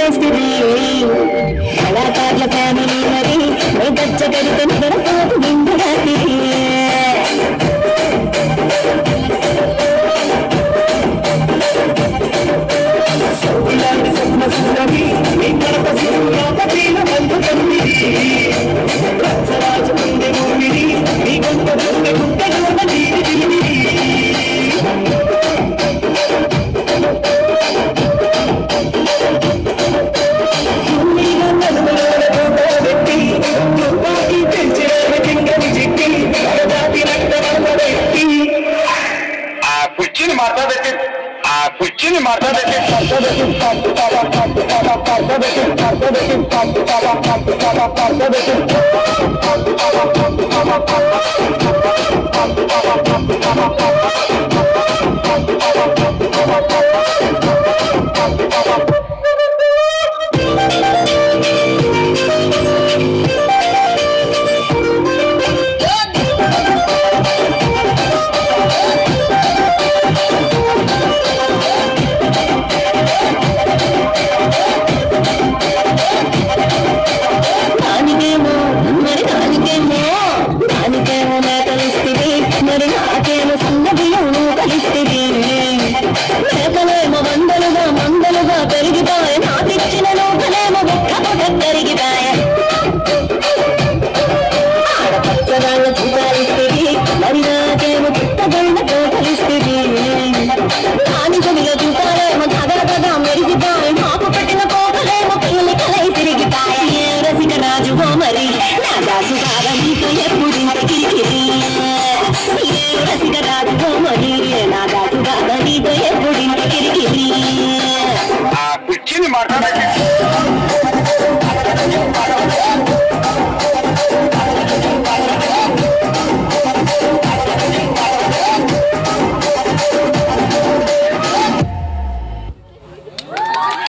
వేస్తుంది కళాకారుల ఫ్యామిలీ మరి గచ్చ కడితే నిద్రపోతు నిండు రాత్రి స్వప్న సుందరి మీ కడప సుందరీల బంధు తమ్మి రాజు ముందే భూమిని మీ గొంత గుండె గుండె కుర్చీని మాట్లాడేది కుర్చీని మాట్లాడేది కుర్చీని మాట్లాడేది